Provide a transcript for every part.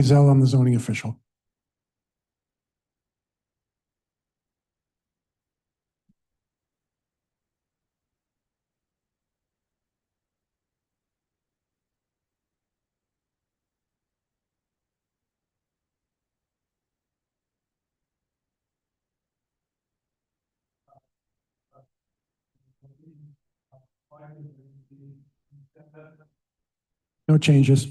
Zell, I'm the zoning official. No changes.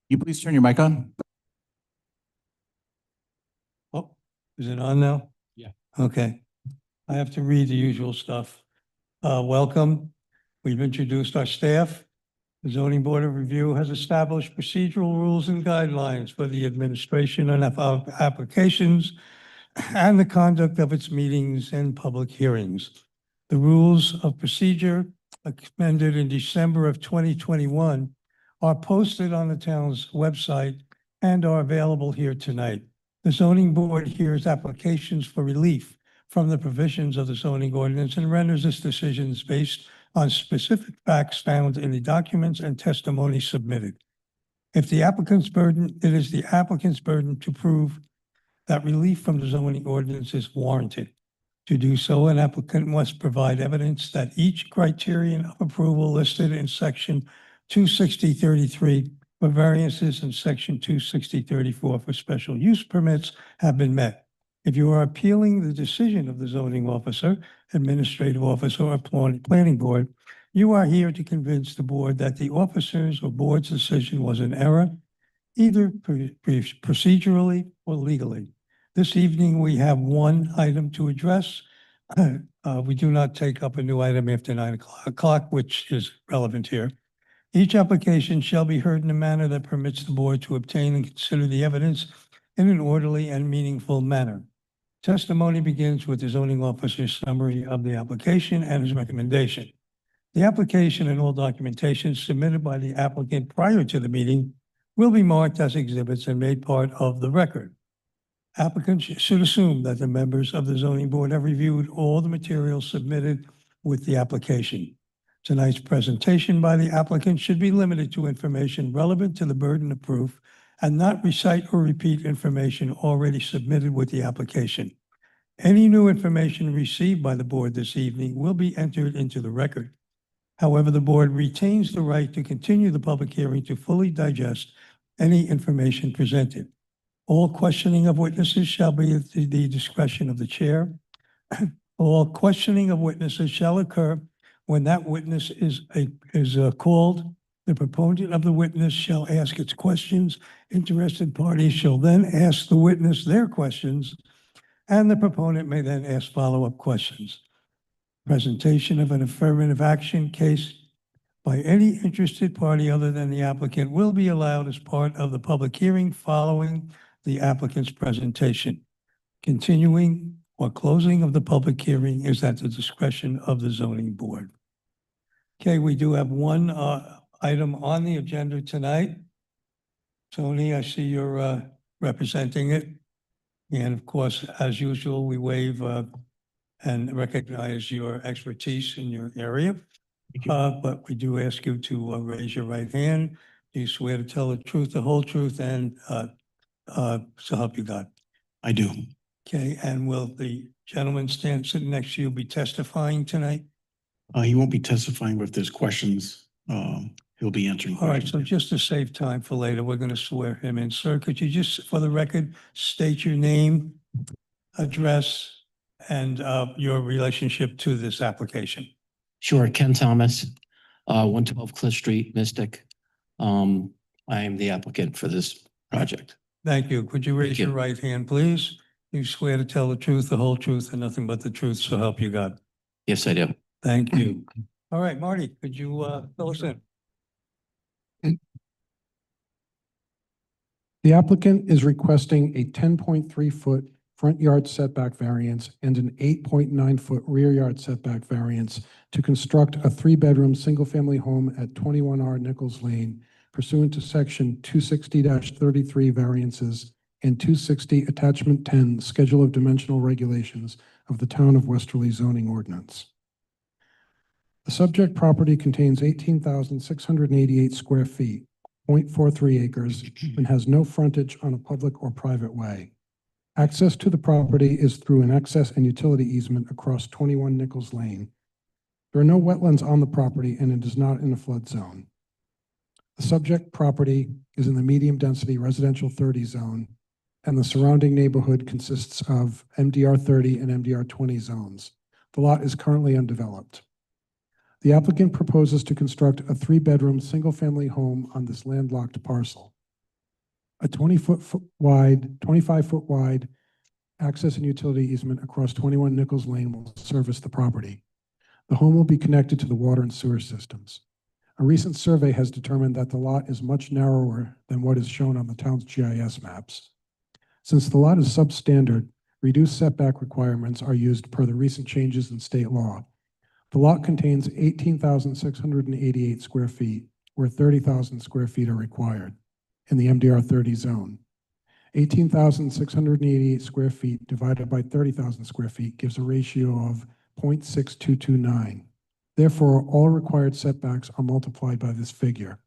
You please turn your mic on? Oh, is it on now? Yeah. Okay. I have to read the usual stuff. Welcome. We've introduced our staff. The Zoning Board of Review has established procedural rules and guidelines for the administration of applications and the conduct of its meetings and public hearings. The rules of procedure amended in December of 2021 are posted on the town's website and are available here tonight. The zoning board hears applications for relief from the provisions of the zoning ordinance and renders its decisions based on specific facts found in the documents and testimony submitted. If the applicant's burden, it is the applicant's burden to prove that relief from the zoning ordinance is warranted. To do so, an applicant must provide evidence that each criterion of approval listed in section 260-33 for variances and section 260-34 for special use permits have been met. If you are appealing the decision of the zoning officer, administrative officer, or planning board, you are here to convince the board that the officer's or board's decision was an error, either procedurally or legally. This evening, we have one item to address. We do not take up a new item after 9 o'clock, which is relevant here. Each application shall be heard in a manner that permits the board to obtain and consider the evidence in an orderly and meaningful manner. Testimony begins with the zoning officer's summary of the application and his recommendation. The application and all documentation submitted by the applicant prior to the meeting will be marked as exhibits and made part of the record. Applicants should assume that the members of the zoning board have reviewed all the materials submitted with the application. Tonight's presentation by the applicant should be limited to information relevant to the burden of proof and not recite or repeat information already submitted with the application. Any new information received by the board this evening will be entered into the record. However, the board retains the right to continue the public hearing to fully digest any information presented. All questioning of witnesses shall be at the discretion of the chair. All questioning of witnesses shall occur when that witness is called. The proponent of the witness shall ask its questions. Interested parties shall then ask the witness their questions, and the proponent may then ask follow-up questions. Presentation of an affirmative action case by any interested party other than the applicant will be allowed as part of the public hearing following the applicant's presentation. Continuing or closing of the public hearing is at the discretion of the zoning board. Okay, we do have one item on the agenda tonight. Tony, I see you're representing it. And of course, as usual, we waive and recognize your expertise in your area. But we do ask you to raise your right hand. Do you swear to tell the truth, the whole truth, and so help you God? I do. Okay, and will the gentleman sitting next to you be testifying tonight? He won't be testifying, but if there's questions, he'll be answering All right, questions. so just to save time for later, we're going to swear him in. Sir, could you just, for the record, state your name, address, and your relationship to this application? Sure, Ken Thomas, 112 Cliff Street, Mystic. I am the applicant for this project. Thank you. Could you raise Thank you. your right hand, please? You swear to tell the truth, the whole truth, and nothing but the truth, so help you God. Yes, I do. Thank you. All right, Marty, could you fill us in? The applicant is requesting a 10.3-foot front yard setback variance and an 8.9-foot rear yard setback variance to construct a 3-bedroom, single-family home at 21R Nichols Lane pursuant to section 260-33 variances and 260 attachment 10 schedule of dimensional regulations of the town of Westerly zoning ordinance. The subject property contains 18,688 square feet, 0.43 acres, and has no frontage on a public or private way. Access to the property is through an access and utility easement across 21 Nichols Lane. There are no wetlands on the property, and it is not in a flood zone. The subject property is in the medium-density residential 30 zone, and the surrounding neighborhood consists of MDR 30 and MDR 20 zones. The lot is currently undeveloped. The applicant proposes to construct a 3-bedroom, single-family home on this landlocked parcel. A 25-foot wide access and utility easement across 21 Nichols Lane will service the property. The home will be connected to the water and sewer systems. A recent survey has determined that the lot is much narrower than what is shown on the town's GIS maps. Since the lot is substandard, reduced setback requirements are used per the recent changes in state law. The lot contains 18,688 square feet, where 30,000 square feet are required in the MDR 30 zone. 18,688 square feet divided by 30,000 square feet gives a ratio of 0.6229. Therefore, all required setbacks are multiplied by this figure.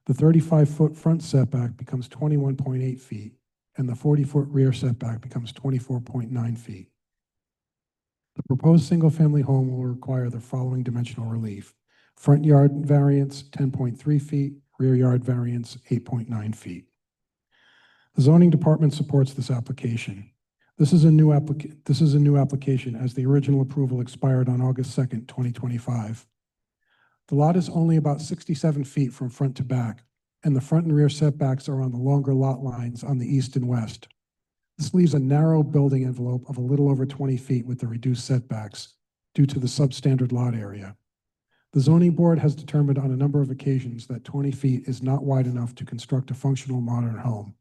The 35-foot front setback becomes 21.8 feet, and the 40-foot rear setback becomes 24.9 feet. The proposed single-family home will require the following dimensional relief: front yard variance 10.3 feet, rear yard variance 8.9 feet. The zoning department supports this application. This is a new application as the original approval expired on August 2nd, 2025. The lot is only about 67 feet from front to back, and the front and rear setbacks are on the longer lot lines on the east and west. This leaves a narrow building envelope of a little over 20 feet with the reduced setbacks due to the substandard lot area. The zoning board has determined on a number of occasions that 20 feet is not wide enough to construct a functional modern home.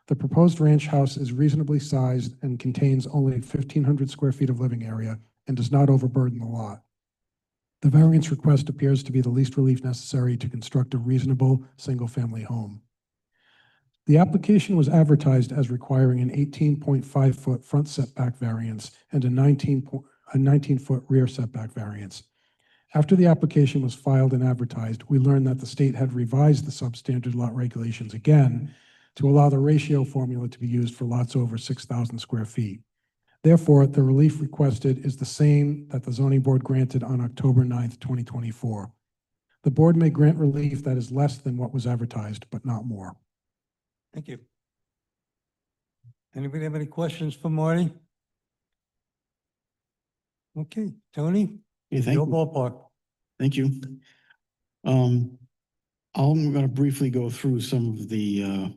The proposed ranch house is reasonably sized and contains only 1,500 square feet of living area and does not overburden the lot. The variance request appears to be the least relief necessary to construct a reasonable single-family home. The application was advertised as requiring an 18.5-foot front setback variance and a 19-foot rear setback variance. After the application was filed and advertised, we learned that the state had revised the substandard lot regulations again to allow the ratio formula to be used for lots over 6,000 square feet. Therefore, the relief requested is the same that the zoning board granted on October 9th, 2024. The board may grant relief that is less than what was advertised, but not more. Thank you. Anybody have any questions for Marty? Okay, Tony? Yeah, thank Your you. ballpark. Thank you. I'm going to briefly go through some of the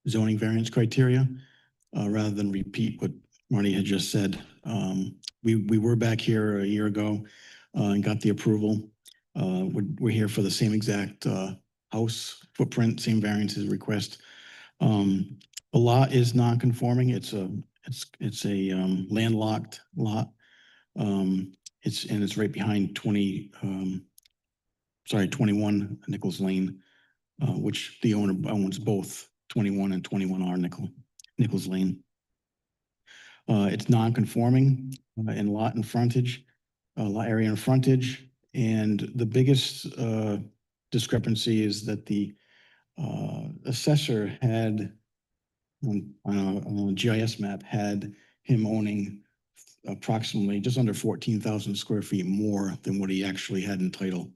zoning variance criteria rather than repeat what Marty had just said. We were back here a year ago and got the approval. We're here for the same exact house footprint, same variances request. The lot is non-conforming. It's a landlocked lot. It's right behind 21 Nichols Lane, which the owner owns both 21 and 21R Nichols Lane. It's non-conforming in lot and frontage, lot area and frontage, and the biggest discrepancy is that the assessor had on a GIS map had him owning approximately just under 14,000 square feet more than what he actually had in title.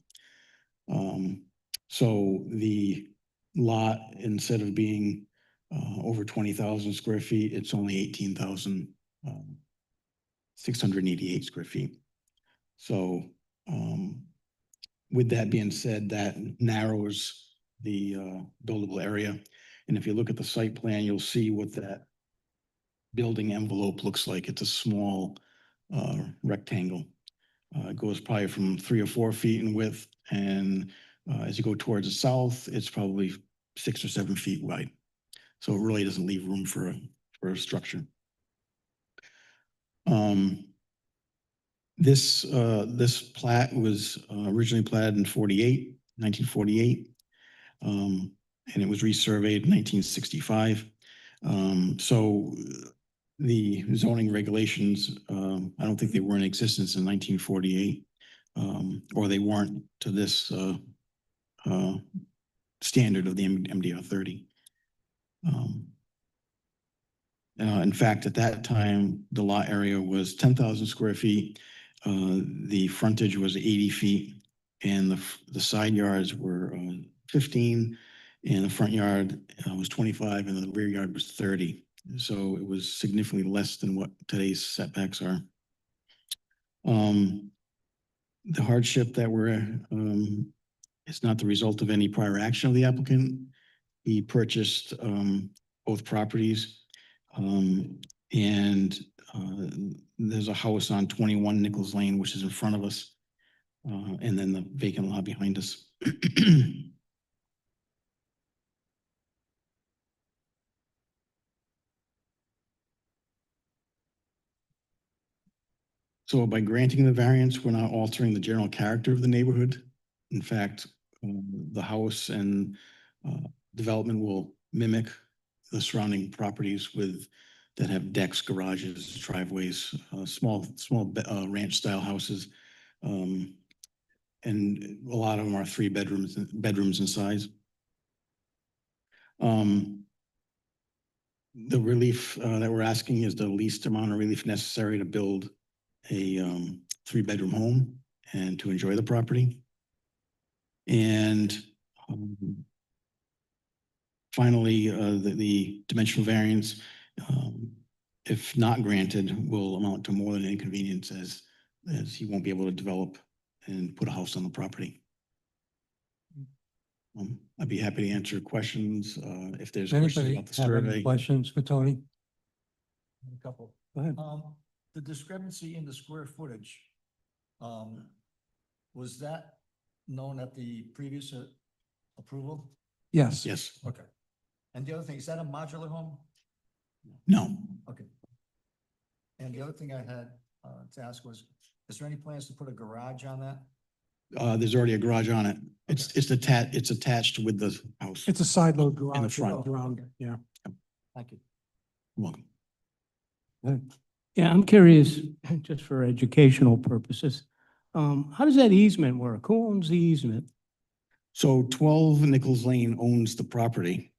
So the lot, instead of being over 20,000 square feet, it's only 18,688 square feet. So with that being said, that narrows the buildable area. And if you look at the site plan, you'll see what that building envelope looks like. It's a small rectangle. It goes probably from 3 or 4 feet in width, and as you go towards the south, it's probably 6 or 7 feet wide. So it really doesn't leave room for a structure. This plat was originally platted in 1948, and it was resurveyed in 1965. So the zoning regulations, I don't think they were in existence in 1948. or they weren't to this standard of the MDR 30. In fact, at that time, the lot area was 10,000 square feet. The frontage was 80 feet, and the side yards were 15, and the front yard was 25, and the rear yard was 30. So it was significantly less than what today's setbacks are. The hardship that it's not the result of any prior action of the applicant. He purchased both properties. And there's a house on 21 Nichols Lane, which is in front of us. And then the vacant lot behind us. So by granting the variance, we're not altering the general character of the neighborhood. In fact, the house and development will mimic the surrounding properties that have decks, garages, driveways, small ranch style houses. And a lot of them are 3 bedrooms in size. The relief that we're asking is the least amount of relief necessary to build a 3-bedroom home and to enjoy the property. And finally, the dimensional variance, if not granted, will amount to more than an inconvenience as he won't be able to develop and put a house on the property. I'd be happy to answer questions if there's questions Anybody about the have any survey. questions for Tony? A couple. Go ahead. The discrepancy in the square footage, was that known at the previous approval? Yes. Yes, Okay. And the other thing, is that a modular home? no, Okay. And the other thing I had to ask was, is there any plans to put a garage on that? there's already a garage on it. It's attached with the house. It's a side load garage. front. Around, yeah. Thank you. Welcome. Yeah, I'm curious, just for educational purposes, how does that easement work? Who owns the easement? So 12 Nichols Lane owns the property.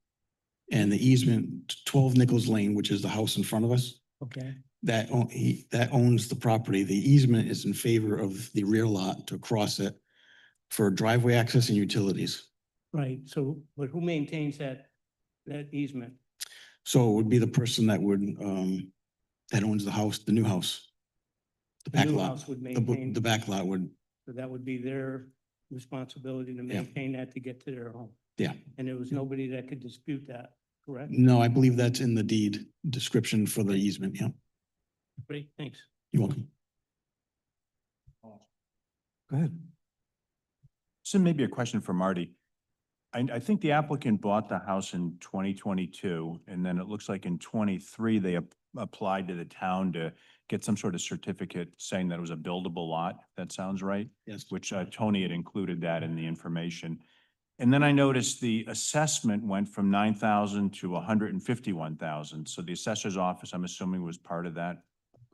And the easement, 12 Nichols Lane, which is the house in front of us, Okay, that owns the property. The easement is in favor of the rear lot to cross it for driveway access and utilities. right, so, but who maintains that easement? So it would be the person that that owns the house, the new house. The back new lot. house would The maintain, back lot would, so that would be their responsibility to Yeah. maintain that to get to their home. Yeah. And there was nobody that could dispute that, correct? no, I believe that's in the deed description for the easement, yeah. Great, thanks. You're welcome. Go ahead. So maybe a question for Marty. I think the applicant bought the house in 2022, and then it looks like in 23, they applied to the town to get some sort of certificate saying that it was a buildable lot. That sounds right? Yes. Which Tony had included that in the information. And then I noticed the assessment went from 9,000 to 151,000. So the assessor's office, I'm assuming, was part of that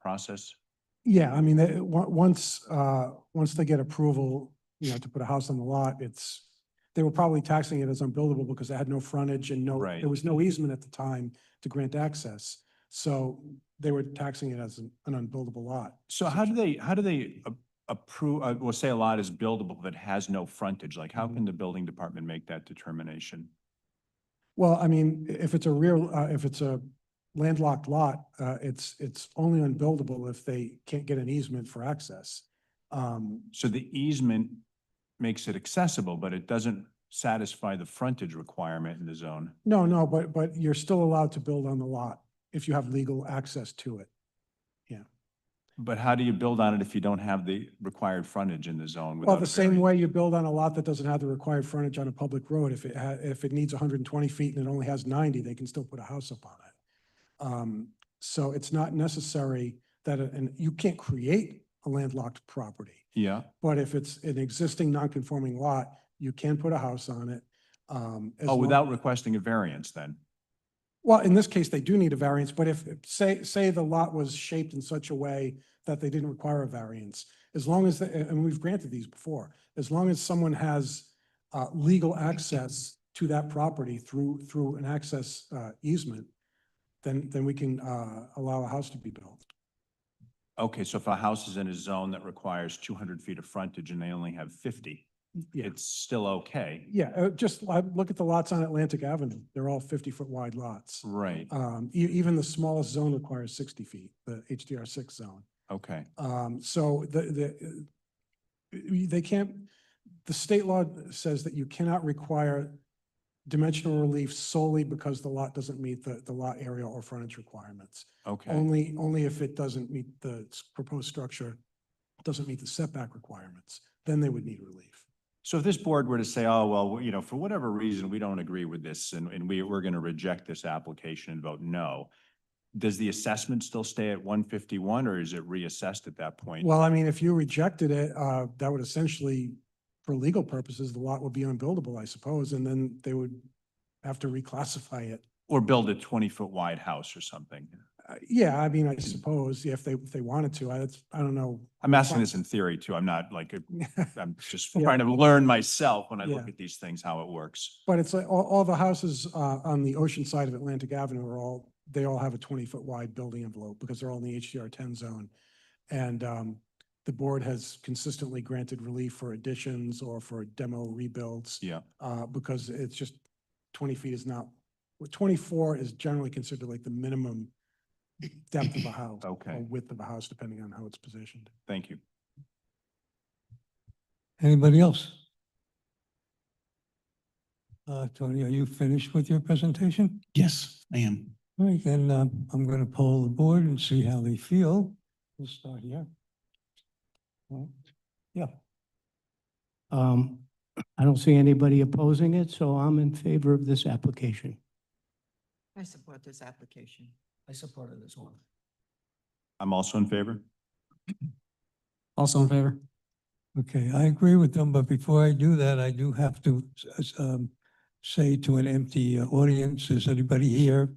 process? Yeah, I mean, once they get approval, to put a house on the lot, they were probably taxing it as unbuildable because it had no frontage and Right. there was no easement at the time to grant access. So they were taxing it as an unbuildable lot. So how do they approve, well, say a lot is buildable but has no frontage? Like, how can the building department make that determination? Well, I mean, if it's a landlocked lot, it's only unbuildable if they can't get an easement for access. So the easement makes it accessible, but it doesn't satisfy the frontage requirement in the zone. No, but you're still allowed to build on the lot if you have legal access to it. But how do you build on it if you don't have the required frontage in the zone? Well, without the a same variance? way you build on a lot that doesn't have the required frontage on a public road, if it needs 120 feet and it only has 90, they can still put a house up on it. So it's not necessary and you can't create a landlocked property, Yeah, but if it's an existing non-conforming lot, you can put a house on it. without requesting a variance then? Well, in this case, they do need a variance, but if, say the lot was shaped in such a way that they didn't require a variance. As long as, and we've granted these before, as long as someone has legal access to that property through an access easement, then we can allow a house to be built. Okay, so if a house is in a zone that requires 200 feet of frontage and they only have 50, Yeah. it's still okay. Yeah, just look at the lots on Atlantic Avenue. They're all 50-foot wide lots. Right, Even the smallest zone requires 60 feet, the HDR6 zone. okay. So they can't, the state law says that you cannot require dimensional relief solely because the lot doesn't meet the lot area or frontage requirements. Okay, Only if it doesn't meet the proposed structure, doesn't meet the setback requirements, then they would need relief. so if this board were to say, oh, well, you know, for whatever reason, we don't agree with this and we're going to reject this application and vote no, does the assessment still stay at 151 or is it reassessed at that point? Well, I mean, if you rejected it, that would essentially, for legal purposes, the lot would be unbuildable, I suppose, and then they would have to reclassify it. Or build a 20-foot wide house or something? Yeah, I mean, I suppose, yeah, if they wanted to, I don't know. I'm asking this in theory too. I'm not like, I'm just Yeah. trying to learn myself when I look Yeah. at these things, how it works. But it's like all the houses on the ocean side of Atlantic Avenue they all have a 20-foot wide building envelope because they're all in the HDR 10 zone. And the board has consistently granted relief for additions or for demo rebuilds. Yeah. Because it's just 20 feet is not, 24 is generally considered like the minimum depth of a house. Okay. Or width of a house, depending on how it's positioned. Thank you. Anybody else? Tony, are you finished with your presentation? Yes, I am. All right, then I'm going to poll the board and see how they feel. We'll start here. Yeah, I don't see anybody opposing it, so I'm in favor of this application. I support this application. I support it as well. I'm also in favor. Also in favor. okay, I agree with them, but before I do that, I do have to say to an empty audience, is anybody here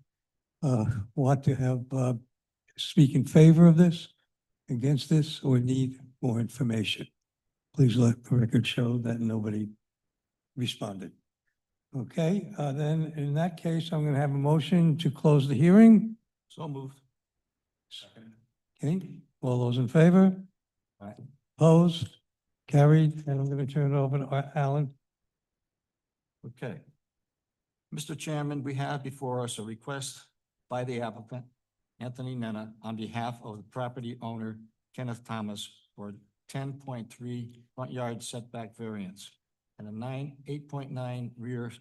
want to have, speak in favor of this, against this, or need more information? Please let the record show that nobody responded. Okay, then in that case, I'm going to have a motion to close the hearing. So moved. Okay, all those in favor? Aye. Opposed? Carried, and I'm going to turn it over to Alan. Okay. Mr. Chairman, we have before us a request by the applicant, Anthony Nena, on behalf of the property owner, Kenneth Thomas, for 10.3 front yard setback variance and a 8.9 rear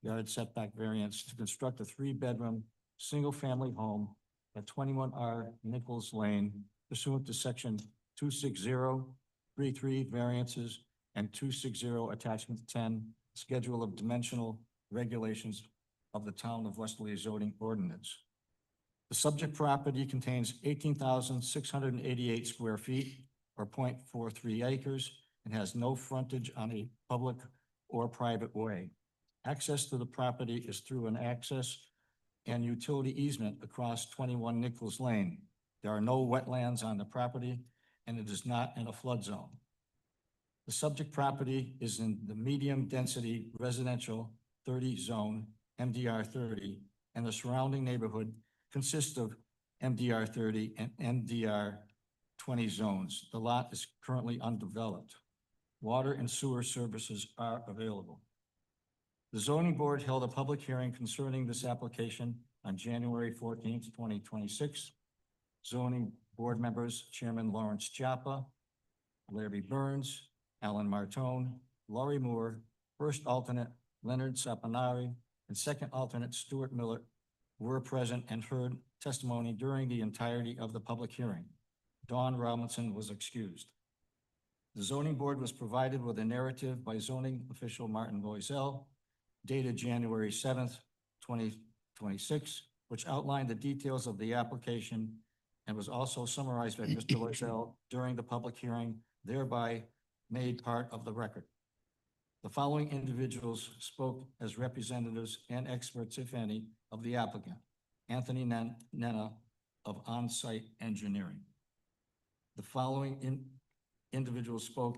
yard setback variance to construct a 3-bedroom, single-family home at 21R Nichols Lane pursuant to section 26033 variances and 260 attachment 10 schedule of dimensional regulations of the town of Westerly zoning ordinance. The subject property contains 18,688 square feet or 0.43 acres and has no frontage on a public or private way. Access to the property is through an access and utility easement across 21 Nichols Lane. There are no wetlands on the property and it is not in a flood zone. The subject property is in the medium density residential 30 zone, MDR 30, and the surrounding neighborhood consists of MDR 30 and MDR 20 zones. The lot is currently undeveloped. Water and sewer services are available. The zoning board held a public hearing concerning this application on January 14th, 2026. Zoning board members, Chairman Lawrence Chapa, Larry Burns, Alan Martone, Laurie Moore, first alternate Leonard Saponari, and second alternate Stuart Miller were present and heard testimony during the entirety of the public hearing. Dawn Robinson was excused. The zoning board was provided with a narrative by zoning official Martin Loisel dated January 7th, 2026, which outlined the details of the application and was also summarized by Mr. Loisel during the public hearing, thereby made part of the record. The following individuals spoke as representatives and experts, if any, of the applicant. Anthony Nena of On-Site Engineering. The following individuals spoke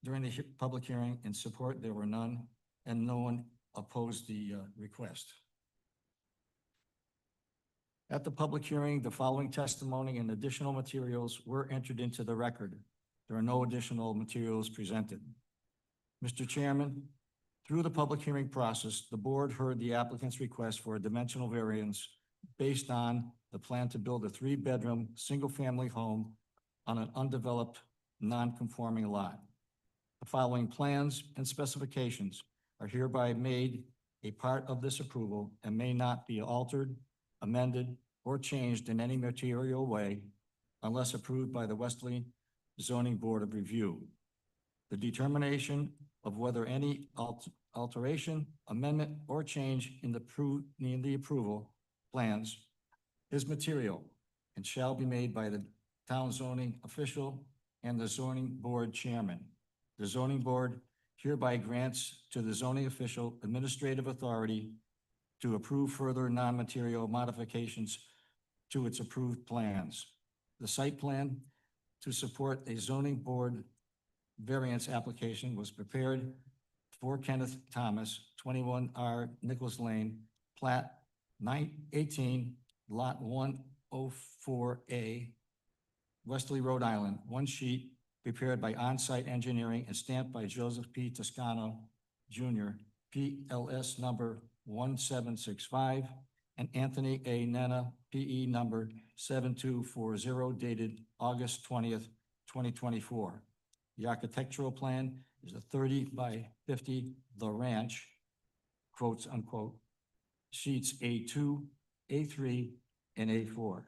during the public hearing. In support, there were none, and no one opposed the request. At the public hearing, the following testimony and additional materials were entered into the record. There are no additional materials presented. Mr. Chairman, through the public hearing process, the board heard the applicant's request for a dimensional variance based on the plan to build a three-bedroom, single-family home on an undeveloped, non-conforming lot. The following plans and specifications are hereby made a part of this approval and may not be altered, amended, or changed in any material way unless approved by the Westerly Zoning Board of Review. The determination of whether any alteration, amendment, or change in the approval plans is material and shall be made by the town zoning official and the zoning board chairman. The zoning board hereby grants to the zoning official administrative authority to approve further non-material modifications to its approved plans. The site plan to support a zoning board variance application was prepared for Kenneth Thomas, 21R Nichols Lane, plat 918, lot 104A, Westerly, Rhode Island, one sheet prepared by On-Site Engineering and stamped by Joseph P. Toscano, Jr., PLS number 1765, and Anthony A. Nena, PE number 7240, dated August 20th, 2024. The architectural plan is a 30 by 50 The Ranch, quotes unquote, sheets A2, A3, and A4.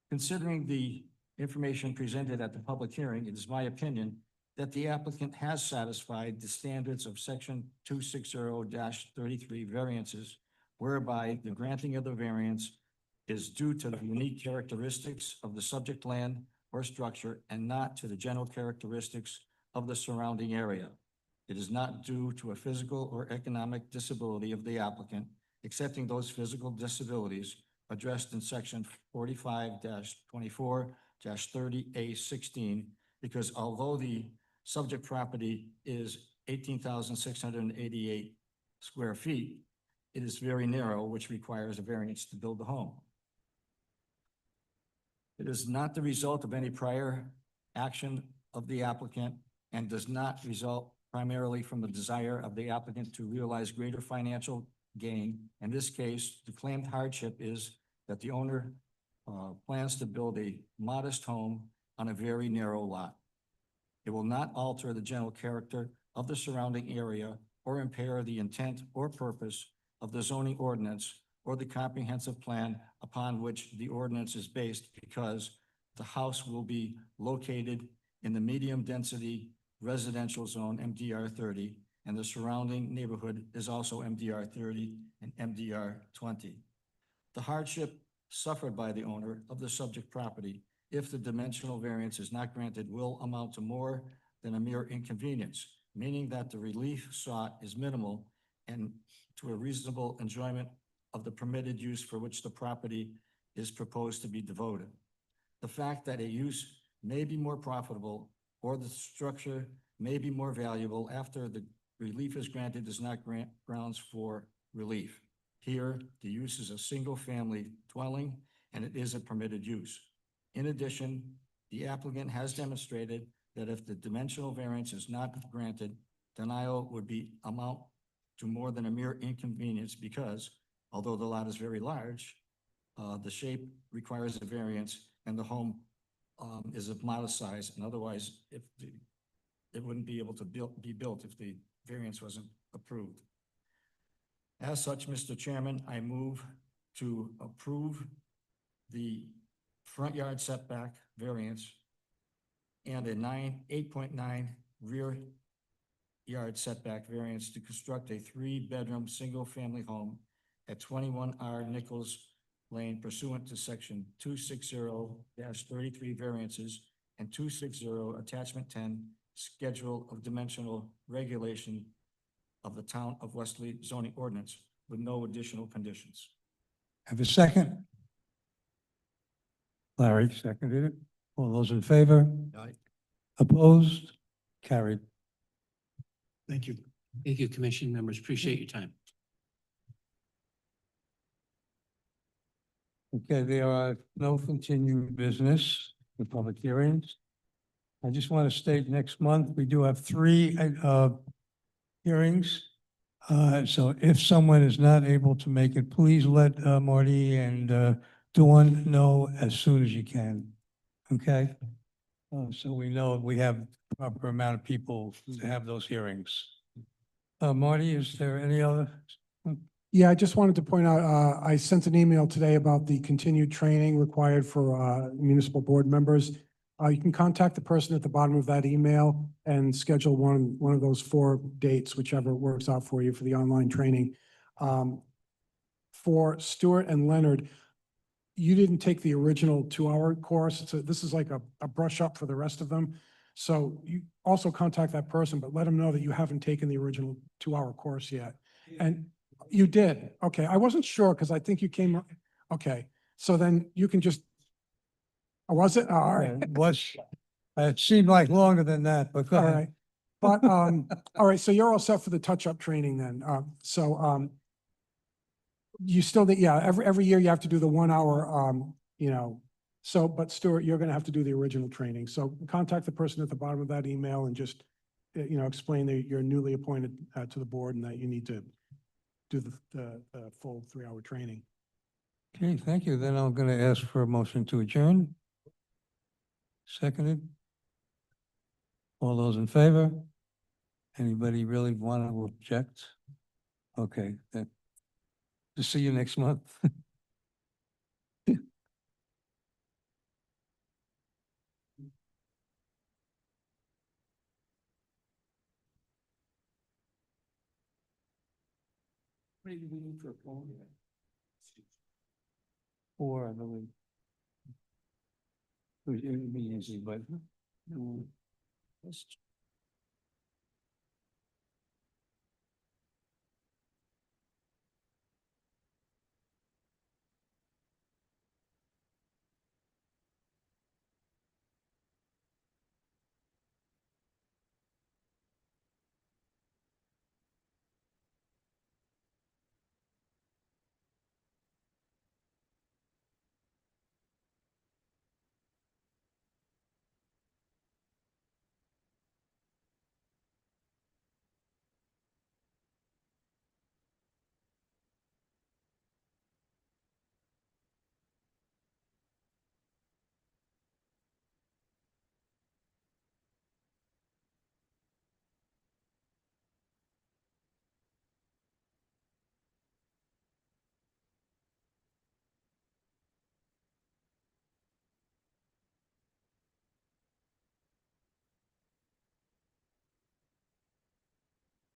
Considering the information presented at the public hearing, it is my opinion that the applicant has satisfied the standards of section 260-33 variances, whereby the granting of the variance is due to the unique characteristics of the subject land or structure and not to the general characteristics of the surrounding area. It is not due to a physical or economic disability of the applicant, excepting those physical disabilities addressed in section 45-24-30A16, because although the subject property is 18,688 square feet, it is very narrow, which requires a variance to build the home. It is not the result of any prior action of the applicant and does not result primarily from the desire of the applicant to realize greater financial gain. In this case, the claimed hardship is that the owner plans to build a modest home on a very narrow lot. It will not alter the general character of the surrounding area or impair the intent or purpose of the zoning ordinance or the comprehensive plan upon which the ordinance is based, because the house will be located in the medium density residential zone, MDR 30, and the surrounding neighborhood is also MDR 30 and MDR 20. The hardship suffered by the owner of the subject property, if the dimensional variance is not granted, will amount to more than a mere inconvenience, meaning that the relief sought is minimal and to a reasonable enjoyment of the permitted use for which the property is proposed to be devoted. The fact that a use may be more profitable or the structure may be more valuable after the relief is granted does not grant grounds for relief. Here, the use is a single-family dwelling and it is a permitted use. In addition, the applicant has demonstrated that if the dimensional variance is not granted, denial would amount to more than a mere inconvenience because, although the lot is very large, the shape requires a variance and the home is of modest size, and otherwise it wouldn't be able to be built if the variance wasn't approved. As such, Mr. Chairman, I move to approve the front yard setback variance and a 8.9 rear yard setback variance to construct a three-bedroom, single-family home at 21R Nichols Lane pursuant to section 260-33 variances and 260 attachment 10 schedule of dimensional regulation of the town of Westerly zoning ordinance with no additional conditions. Have a second? Larry seconded it. All those in favor? Aye. Opposed? Carried. Thank you. Thank you, commission members. Appreciate your time. Okay, there are no continued business for public hearings. I just want to state next month, we do have three hearings. So if someone is not able to make it, please let Marty and Dawn know as soon as you can. Okay? So we know we have proper amount of people to have those hearings. Marty, is there any other? Yeah, I just wanted to point out, I sent an email today about the continued training required for municipal board members. You can contact the person at the bottom of that email and schedule one of those 4 dates, whichever works out for you for the online training. For Stuart and Leonard, you didn't take the original 2-hour course. So this is like a brush up for the rest of them. So you also contact that person, but let them know that you haven't taken the original 2-hour course yet. And you did. Okay. I wasn't sure because I think you came. Okay. So then you can just. Oh, was it? Oh, all right. It seemed like longer than that, but go All ahead. right. But, all right. So you're all set for the touch-up training then. You still, yeah, every year you have to do the 1 hour, so, but Stuart, you're going to have to do the original training. So contact the person at the bottom of that email and just, explain that you're newly appointed to the board and that you need to do the full 3-hour training. Okay, thank you. Then I'm going to ask for a motion to adjourn. Seconded. All those in favor? Anybody really want to object? Okay, then. To see you next month. What do we need for a phone? 4, I believe. It would be easy, but.